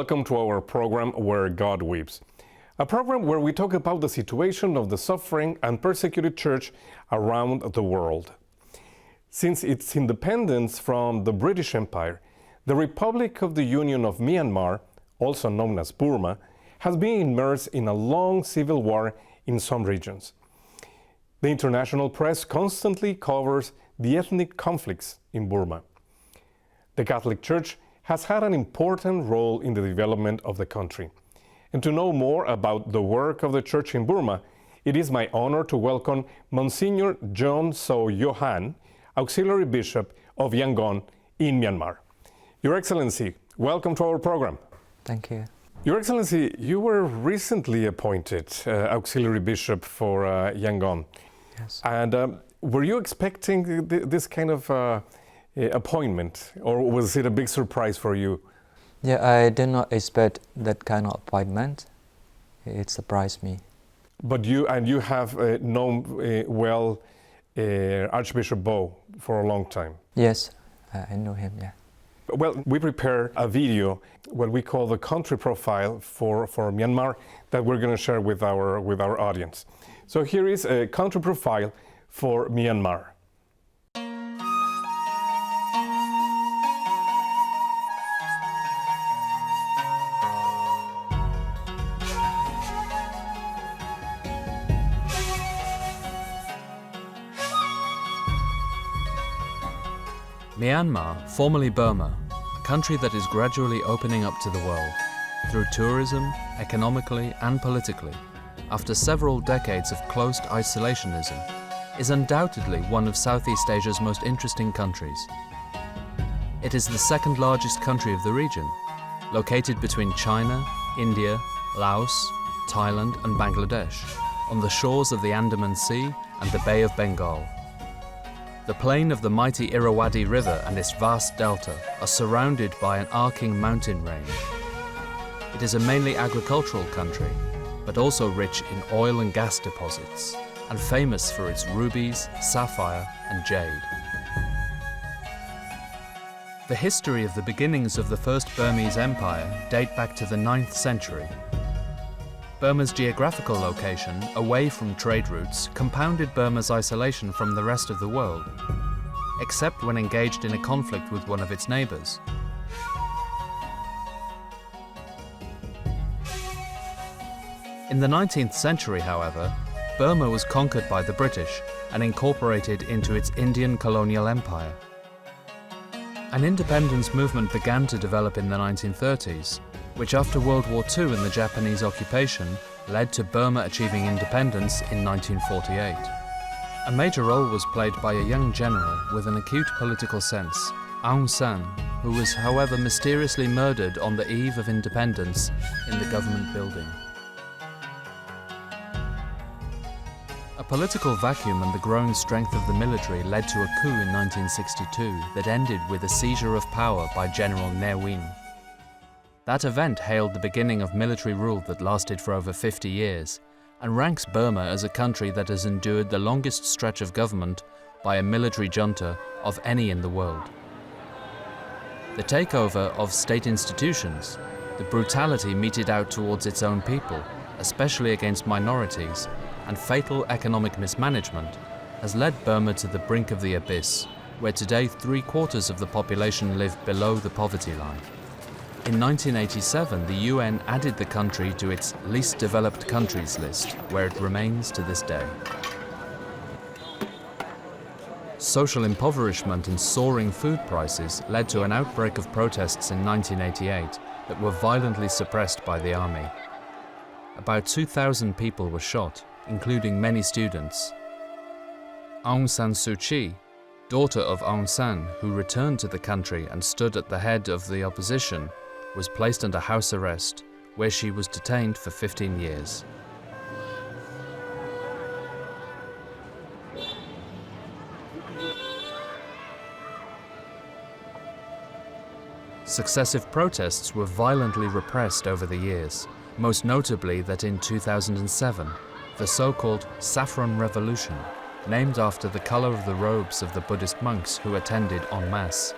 Welcome to our program Where God Weeps, a program where we talk about the situation of the suffering and persecuted church around the world. Since its independence from the British Empire, the Republic of the Union of Myanmar, also known as Burma, has been immersed in a long civil war in some regions. The international press constantly covers the ethnic conflicts in Burma. The Catholic Church has had an important role in the development of the country. And to know more about the work of the Church in Burma, it is my honor to welcome Monsignor Saw Yaw Han, Auxiliary Bishop of Yangon in Myanmar. Your Excellency, welcome to our program. Thank you. Your Excellency, you were recently appointed Auxiliary Bishop for Yangon. Yes. And were you expecting this kind of appointment, or was it a big surprise for you? Yeah, I did not expect that kind of appointment. It surprised me. But you have known well Archbishop Bo for a long time. Yes, I know him, yeah. Well, we prepare a video, what we call the country profile for Myanmar, that we're going to share with our audience. So here is a country profile for Myanmar. Myanmar, formerly Burma, a country that is gradually opening up to the world, through tourism, economically and politically, after several decades of close isolationism, is undoubtedly one of Southeast Asia's most interesting countries. It is the second largest country of the region, located between China, India, Laos, Thailand and Bangladesh, on the shores of the Andaman Sea and the Bay of Bengal. The plain of the mighty Irrawaddy River and its vast delta are surrounded by an arcing mountain range. It is a mainly agricultural country, but also rich in oil and gas deposits, and famous for its rubies, sapphire and jade. The history of the beginnings of the First Burmese Empire date back to the 9th century. Burma's geographical location, away from trade routes, compounded Burma's isolation from the rest of the world, except when engaged in a conflict with one of its neighbors. In the 19th century, however, Burma was conquered by the British and incorporated into its Indian colonial empire. An independence movement began to develop in the 1930s, which after World War II and the Japanese occupation led to Burma achieving independence in 1948. A major role was played by a young general with an acute political sense, Aung San, who was however mysteriously murdered on the eve of independence in the government building. A political vacuum and the growing strength of the military led to a coup in 1962 that ended with a seizure of power by General Ne Win. That event hailed the beginning of military rule that lasted for over 50 years and ranks Burma as a country that has endured the longest stretch of government by a military junta of any in the world. The takeover of state institutions, the brutality meted out towards its own people, especially against minorities, and fatal economic mismanagement has led Burma to the brink of the abyss, where today 3/4 of the population live below the poverty line. In 1987, the UN added the country to its least developed countries list, where it remains to this day. Social impoverishment and soaring food prices led to an outbreak of protests in 1988 that were violently suppressed by the army. About 2,000 people were shot, including many students. Aung San Suu Kyi, daughter of Aung San, who returned to the country and stood at the head of the opposition, was placed under house arrest, where she was detained for 15 years. Successive protests were violently repressed over the years, most notably that in 2007, the so-called Saffron Revolution, named after the color of the robes of the Buddhist monks who attended en masse,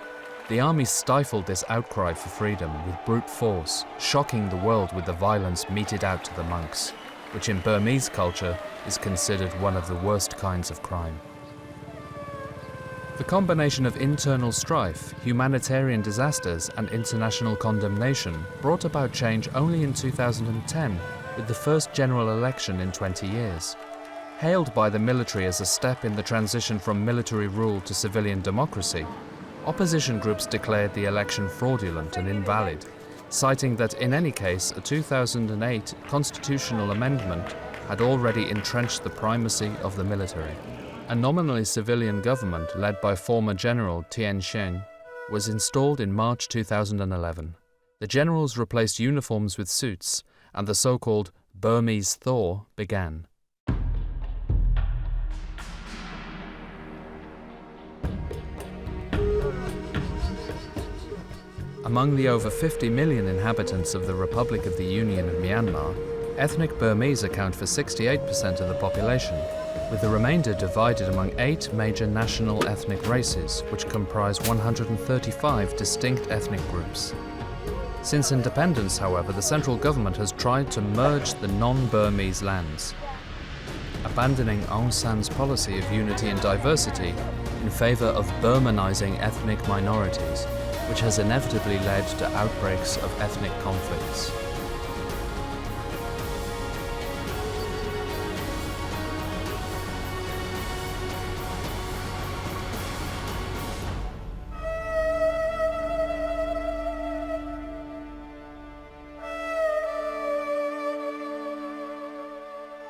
the army stifled this outcry for freedom with brute force, shocking the world with the violence meted out to the monks, which in Burmese culture is considered one of the worst kinds of crime. The combination of internal strife, humanitarian disasters, and international condemnation brought about change only in 2010, with the first general election in 20 years. Hailed by the military as a step in the transition from military rule to civilian democracy, opposition groups declared the election fraudulent and invalid, citing that in any case a 2008 constitutional amendment had already entrenched the primacy of the military. A nominally civilian government led by former General Tien Shen was installed in March 2011. The generals replaced uniforms with suits, and the so-called Burmese thaw began. Among the over 50 million inhabitants of the Republic of the Union of Myanmar, ethnic Burmese account for 68% of the population, with the remainder divided among 8 major national ethnic races, which comprise 135 distinct ethnic groups. Since independence, however, the central government has tried to merge the non-Burmese lands, abandoning Aung San's policy of unity and diversity in favor of Burmanizing ethnic minorities, which has inevitably led to outbreaks of ethnic conflicts.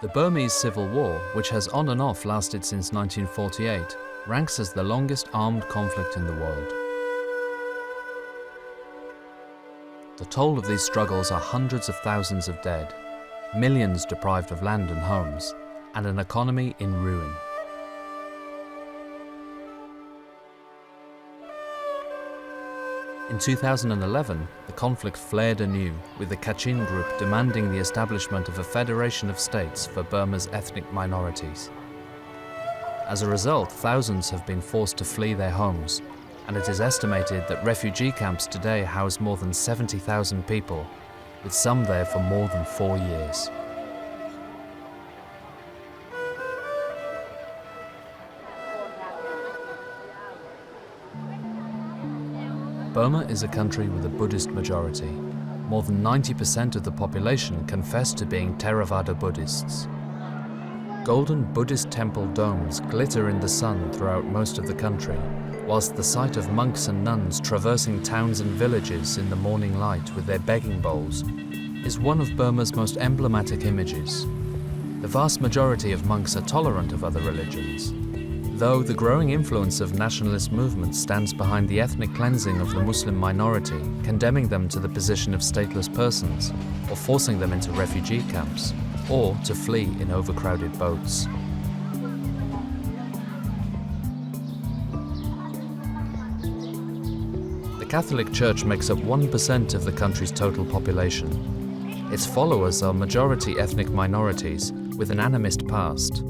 The Burmese Civil War, which has on and off lasted since 1948, ranks as the longest armed conflict in the world. The toll of these struggles are hundreds of thousands of dead, millions deprived of land and homes, and an economy in ruin. In 2011, the conflict flared anew, with the Kachin group demanding the establishment of a federation of states for Burma's ethnic minorities. As a result, thousands have been forced to flee their homes, and it is estimated that refugee camps today house more than 70,000 people, with some there for more than 4 years. Burma is a country with a Buddhist majority. More than 90% of the population confess to being Theravada Buddhists. Golden Buddhist temple domes glitter in the sun throughout most of the country, whilst the sight of monks and nuns traversing towns and villages in the morning light with their begging bowls is one of Burma's most emblematic images. The vast majority of monks are tolerant of other religions, though the growing influence of nationalist movements stands behind the ethnic cleansing of the Muslim minority, condemning them to the position of stateless persons, or forcing them into refugee camps, or to flee in overcrowded boats. The Catholic Church makes up 1% of the country's total population. Its followers are majority ethnic minorities with an animist past: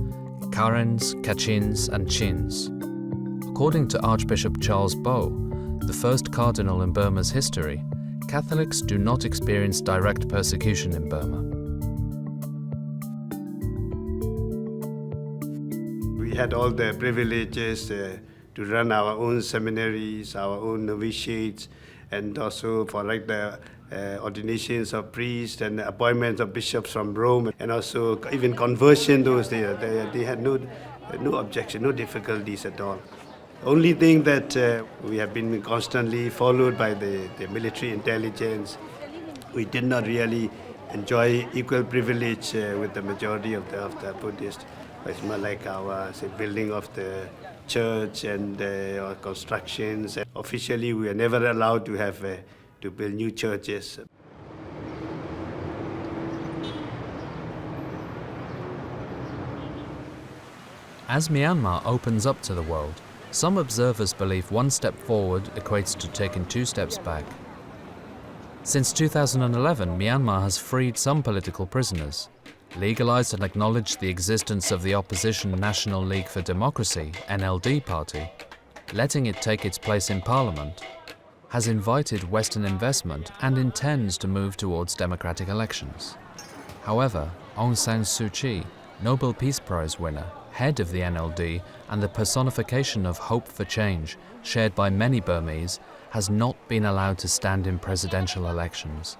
Karens, Kachins, and Chins. According to Archbishop Charles Bo, the first cardinal in Burma's history, Catholics do not experience direct persecution in Burma. We had all the privileges to run our own seminaries, our own novitiates, and also for like the ordinations of priests and appointments of bishops from Rome, and also even conversion those days. They had no objection, no difficulties at all. Only thing that we have been constantly followed by the military intelligence. We did not really enjoy equal privilege with the majority of the Buddhists. It's more like our building of the church and our constructions. Officially, we are never allowed to have to build new churches. As Myanmar opens up to the world, some observers believe one step forward equates to taking 2 steps back. Since 2011, Myanmar has freed some political prisoners, legalized and acknowledged the existence of the opposition National League for Democracy, NLD party, letting it take its place in parliament, has invited Western investment and intends to move towards democratic elections. However, Aung San Suu Kyi, Nobel Peace Prize winner, head of the NLD and the personification of hope for change, shared by many Burmese, has not been allowed to stand in presidential elections.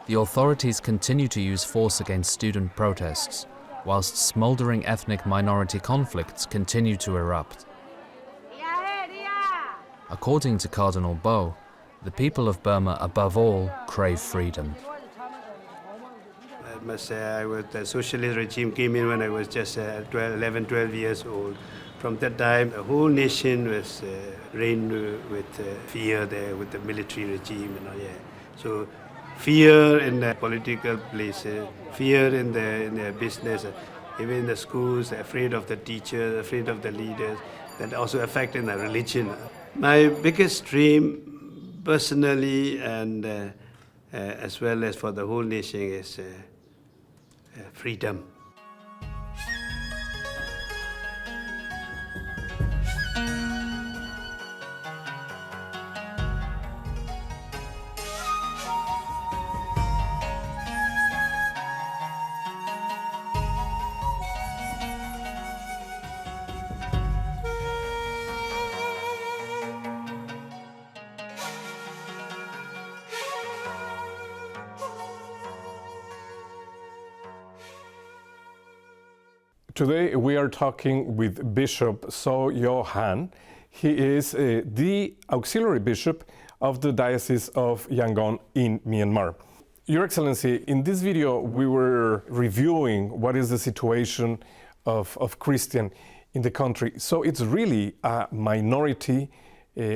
The authorities continue to use force against student protests, whilst smouldering ethnic minority conflicts continue to erupt. According to Cardinal Bo, the people of Burma above all crave freedom. I must say the socialist regime came in when I was just 11, 12 years old. From that time, the whole nation was reigned with fear there, with the military regime and all that. So fear in the political places, fear in the business, even in the schools, afraid of the teachers, afraid of the leaders, that also affecting the religion. My biggest dream, personally and as well as for the whole nation, is freedom. Today we are talking with Bishop Saw Yaw Han. He is the auxiliary bishop of the Diocese of Yangon in Myanmar. Your Excellency, in this video we were reviewing what is the situation of Christian in the country. So it's really a minority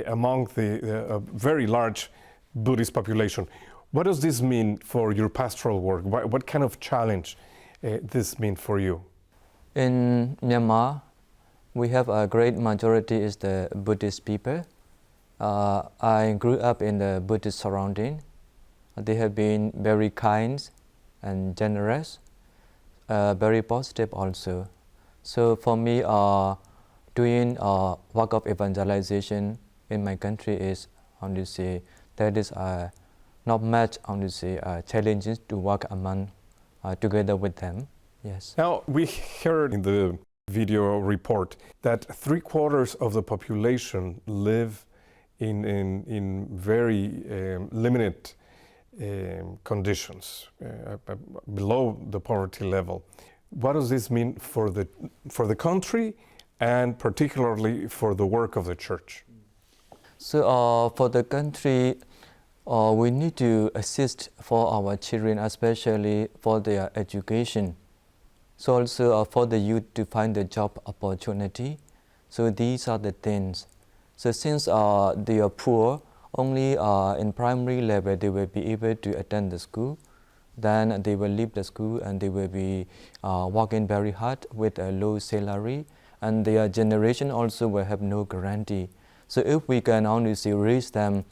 among the very large Buddhist population. What does this mean for your pastoral work? What kind of challenge this mean for you? In Myanmar, we have a great majority is the Buddhist people. I grew up in the Buddhist surrounding. They have been very kind and generous, very positive also. So for me, doing work of evangelization in my country is, how to say, that is not much, how to say, challenges to work among together with them. Yes. Now, we heard in the video report that 3/4 of the population live in very limited conditions, below the poverty level. What does this mean for the country and particularly for the work of the church? So for the country, we need to assist for our children, especially for their education. So also for the youth to find a job opportunity. So these are the things. So since they are poor, only in primary level they will be able to attend the school. Then they will leave the school and they will be working very hard with a low salary. And their generation also will have no guarantee. So if we can only raise them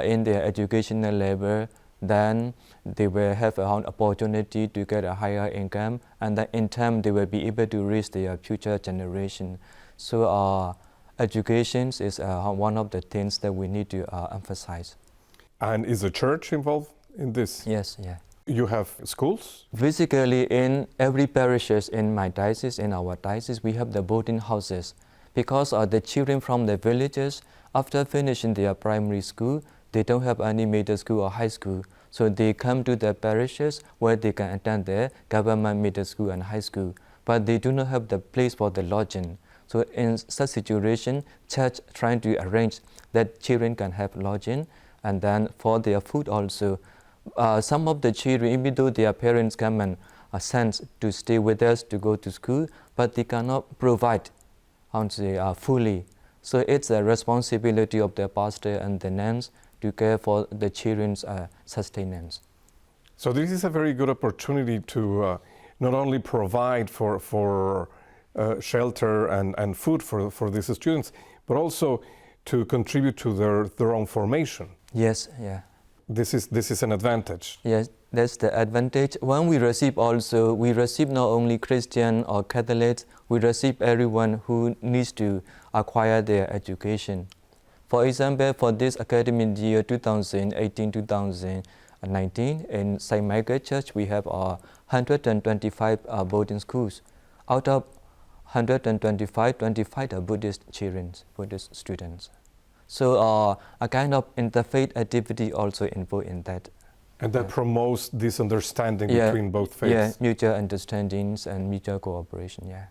in their educational level, then they will have an opportunity to get a higher income, and then in time they will be able to reach their future generation. So education is one of the things that we need to emphasize. And is the church involved in this? Yes, yeah. You have schools? Physically, in every parishes in my diocese, in our diocese, we have the boarding houses. Because the children from the villages, after finishing their primary school, they don't have any middle school or high school. So they come to the parishes where they can attend the government middle school and high school. But they do not have the place for the lodging. So in such situation, church trying to arrange that children can have lodging, and then for their food also. Some of the children, even though their parents come and are sent to stay with us to go to school, but they cannot provide fully. So it's a responsibility of the pastor and the nuns to care for the children's sustenance. So this is a very good opportunity to not only provide for shelter and food for these students, but also to contribute to their own formation. Yes, yeah. This is an advantage. Yes, that's the advantage. When we receive also, we receive not only Christian or Catholics, we receive everyone who needs to acquire their education. For example, for this academic year 2018-2019, in St. Michael Church, we have 125 boarding schools. Out of 125, 25 are Buddhist children, Buddhist students. So a kind of interfaith activity also involved in that. And that promotes this understanding between both faiths. Yeah, mutual understandings and mutual cooperation, yeah.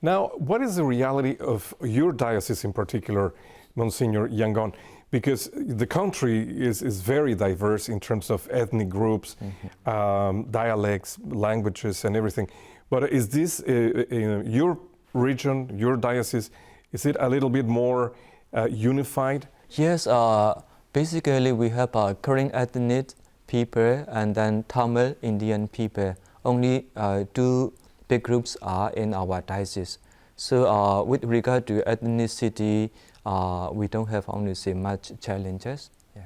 Now, what is the reality of your diocese in particular, Monsignor Yangon? Because the country is very diverse in terms of ethnic groups, dialects, languages, and everything. But is this, your region, your diocese, is it a little bit more unified? Yes, basically we have current ethnic people and then Tamil Indian people. Only two big groups are in our diocese. So with regard to ethnicity, we don't have only much challenges. Yeah.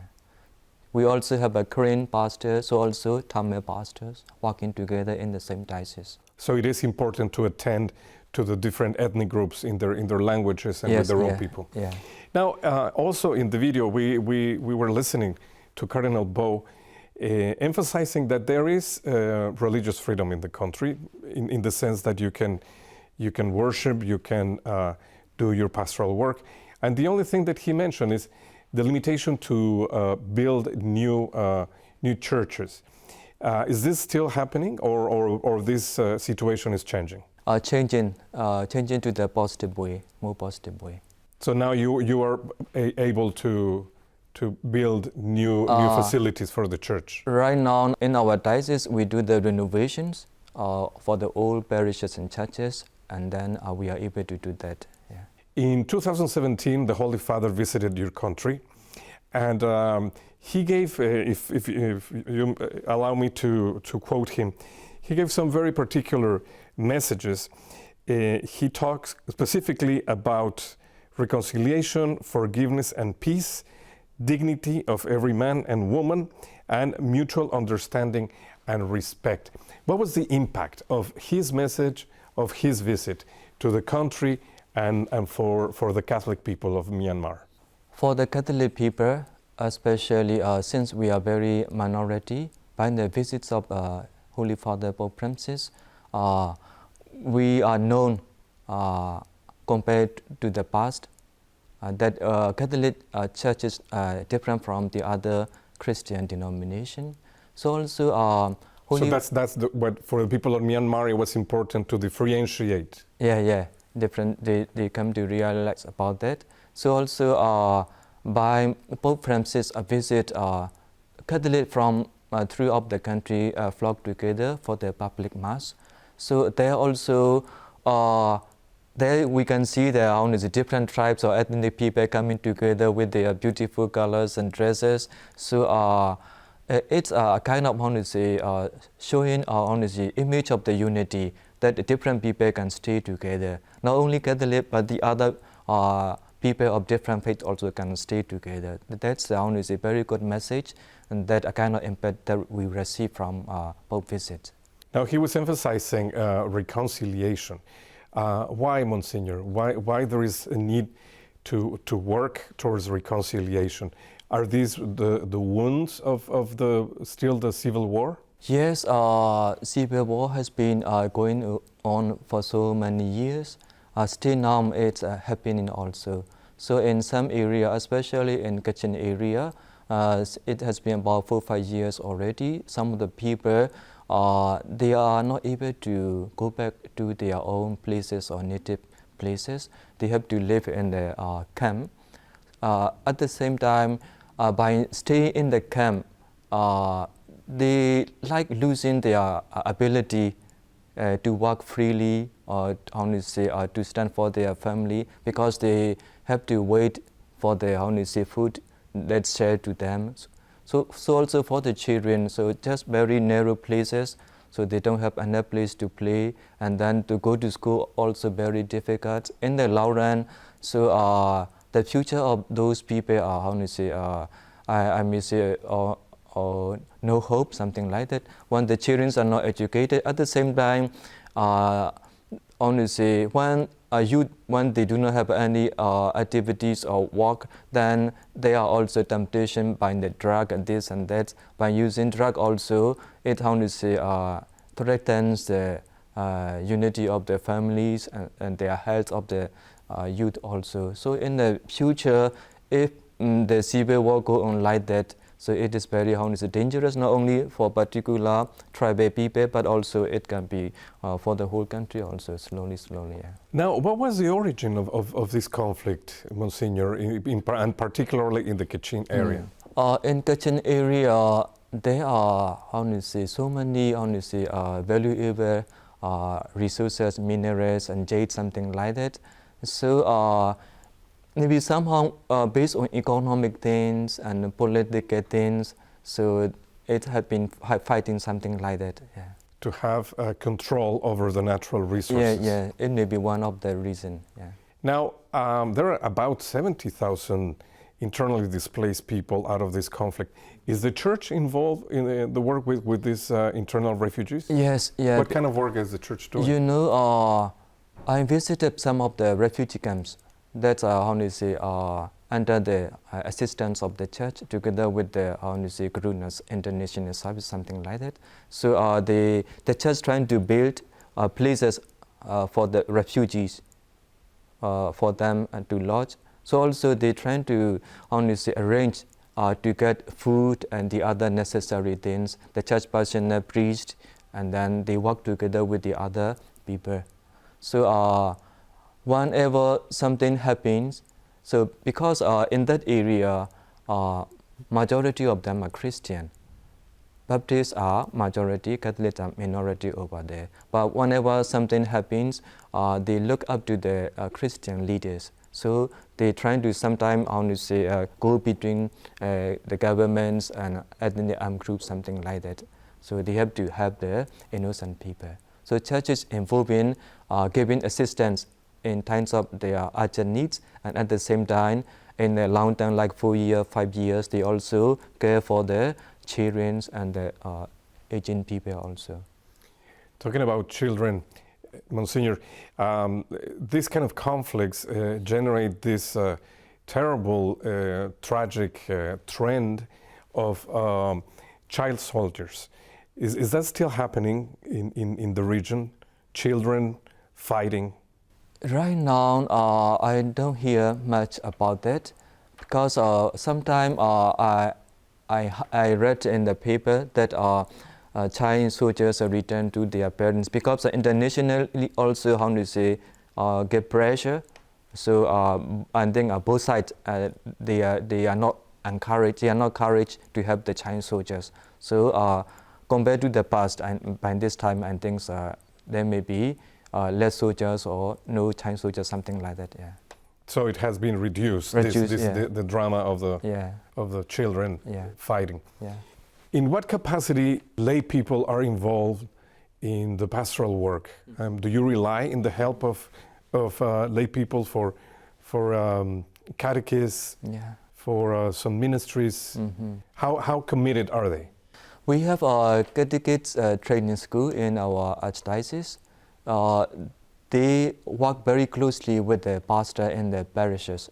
We also have a Korean pastors, so also Tamil pastors working together in the same diocese. So it is important to attend to the different ethnic groups in their languages and with their own people. Yeah. Now, also in the video, we were listening to Cardinal Bo emphasizing that there is religious freedom in the country, in the sense that you can worship, you can do your pastoral work, and the only thing that he mentioned is the limitation to build new churches. Is this still happening, or this situation is changing? Changing to the positive way, more positive way. So now you are able to build new facilities for the church. Right now in our diocese we do the renovations for the old parishes and churches, and then we are able to do that. Yeah. In 2017, the Holy Father visited your country, and he gave, if you allow me to quote him, he gave some very particular messages. He talks specifically about reconciliation, forgiveness and peace, dignity of every man and woman, and mutual understanding and respect. What was the impact of his message, of his visit to the country and for the Catholic people of Myanmar? For the Catholic people, especially since we are very minority, by the visits of Holy Father Pope Francis, we are known compared to the past that Catholic Church is different from the other Christian denomination. So also so that's what for the people of Myanmar it was important to differentiate. Yeah, different. They come to realize about that. So also by Pope Francis visit, Catholic from throughout the country flock together for the public mass. So there also there we can see there are only different tribes or ethnic people coming together with their beautiful colors and dresses. So it's a kind of showing the image of the unity, that different people can stay together. Not only Catholic, but the other people of different faiths also can stay together. That's a very good message, and that a kind of impact that we receive from Pope visit. Now he was emphasizing reconciliation. Why, Monsignor? Why there is a need to work towards reconciliation? Are these the wounds of the civil war? Yes, civil war has been going on for so many years. Still now it's happening also. So in some area, especially in Kachin area, it has been about 4 or 5 years already. Some of the people they are not able to go back to their own places or native places. They have to live in the camp. At the same time, by staying in the camp, they like losing their ability to work freely or to stand for their family, because they have to wait for their food that's shared to them. So also for the children, so just very narrow places, so they don't have enough place to play, and then to go to school also very difficult. In the long run, so the future of those people are I may say or no hope, something like that. When the children are not educated, at the same time, when youth, when they do not have any activities or work, then they are also temptation by the drug and this and that. By using drug also, it how to say threatens the unity of the families and their health of the youth also. So in the future, if the civil war go on like that, so it is very how to say dangerous not only for particular tribal people, but also it can be for the whole country also slowly. Yeah. Now, what was the origin of this conflict, Monsignor, and particularly in the Kachin area? In Kachin area, there are how to say so many how to say valuable resources, minerals and jade, something like that. So maybe somehow based on economic things and political things, so it had been fighting something like that. Yeah. To have control over the natural resources. Yeah, it may be one of the reasons. Yeah. Now, there are about 70,000 internally displaced people out of this conflict. Is the church involved in the work with these internal refugees? Yes, yeah. What kind of work is the church doing? You know, I visited some of the refugee camps. That's how to say under the assistance of the church, together with the how to say Gurunas International Service, something like that. So the church trying to build places for the refugees, for them to lodge. So also they trying to how to say arrange to get food and the other necessary things. The church person preached, and then they work together with the other people. So whenever something happens, so because in that area, majority of them are Christian. Baptists are majority, Catholics are minority over there. But whenever something happens, they look up to the Christian leaders. So they try to sometimes, I want to say, go between the governments and ethnic armed groups, something like that. So they have to help the innocent people. So churches involved in giving assistance in times of their urgent needs, and at the same time, in the long term, like 4 years, 5 years, they also care for the children and the aging people also. Talking about children, Monsignor, these kind of conflicts generate this terrible, tragic trend of child soldiers. Is that still happening in the region? Children fighting? Right now, I don't hear much about that, because sometimes I read in the paper that Chinese soldiers return to their parents, because internationally also, how to say, get pressure. So I think both sides they are not encouraged. They are not encouraged to help the Chinese soldiers. So compared to the past, and by this time, I think there may be less soldiers or no Chinese soldiers, something like that. Yeah. So it has been reduced. Yeah. The drama of the children fighting. Yeah. In what capacity lay people are involved in the pastoral work? Do you rely in the help of lay people for catechists, for some ministries? Mm-hmm. How committed are they? We have a catechists training school in our archdiocese. They work very closely with the pastor in the parishes.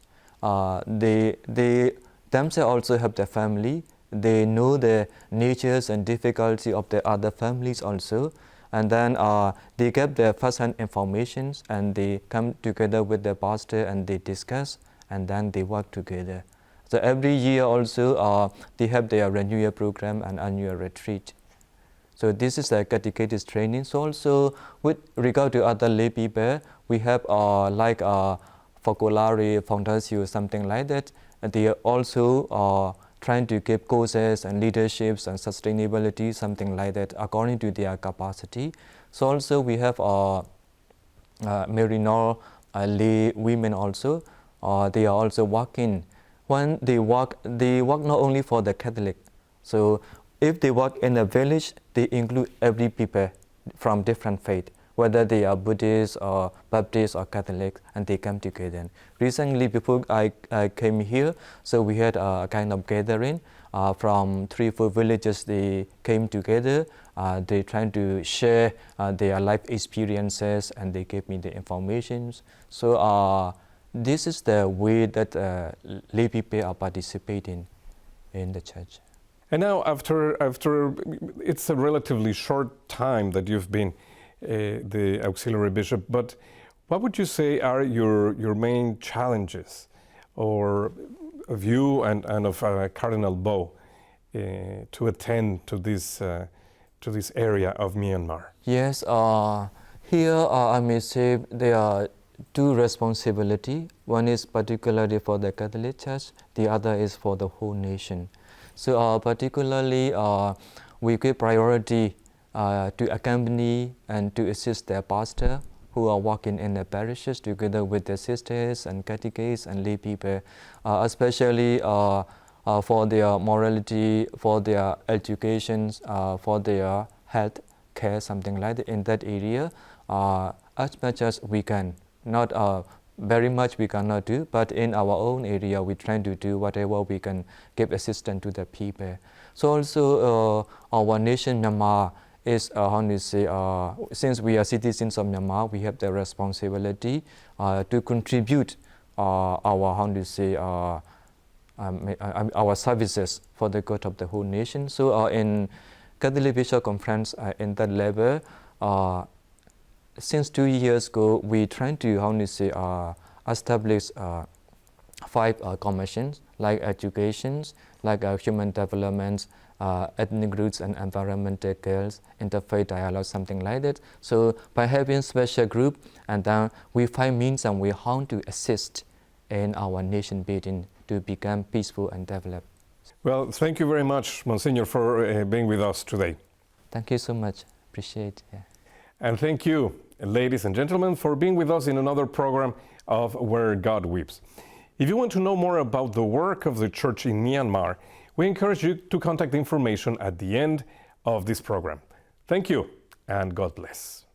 They themselves also have their family. They know the natures and difficulty of the other families also. And then they get the first-hand information, and they come together with the pastor and they discuss, and then they work together. So every year also they have their renewal program and annual retreat. So this is a catechist training. So also with regard to other lay people, we have like Focolare, Foundation, something like that. And they are also trying to give courses and leaderships and sustainability, something like that, according to their capacity. So also we have Marino lay women also. They are also working. When they work not only for the Catholic. So if they work in a village, they include every people from different faith, whether they are Buddhist or Baptist or Catholic, and they come together. Recently, before I came here, so we had a kind of gathering from 3-4 villages. They came together They try to share their life experiences and they give me the information. So this is the way that lay people are participating in the church. And now, after it's a relatively short time that you've been the auxiliary bishop, but what would you say are your main challenges, or of you and of Cardinal Bo, to attend to this area of Myanmar? Yes, here I may say there are two responsibilities. One is particularly for the Catholic Church, the other is for the whole nation. So particularly we give priority to accompany and to assist their pastor who are working in the parishes together with their sisters and catechists and lay people, especially for their morality, for their education, for their health care, something like that in that area, as much as we can. Not very much we cannot do, but in our own area we try to do whatever we can give assistance to the people. So also our nation Myanmar is, how do you say, since we are citizens of Myanmar, we have the responsibility to contribute our, how do you say, our services for the good of the whole nation. So in Catholic Bishop Conference in that level, since 2 years ago, we trying to, how do you say, establish 5 commissions like education, like human development, ethnic roots and environmental goals, interfaith dialogue, something like that. So by having special group, and then we find means and we how to assist in our nation building to become peaceful and developed. Well, thank you very much, Monsignor, for being with us today. Thank you so much. Appreciate it. Yeah. And thank you, ladies and gentlemen, for being with us in another program of Where God Weeps. If you want to know more about the work of the Church in Myanmar, we encourage you to contact the information at the end of this program. Thank you, and God bless.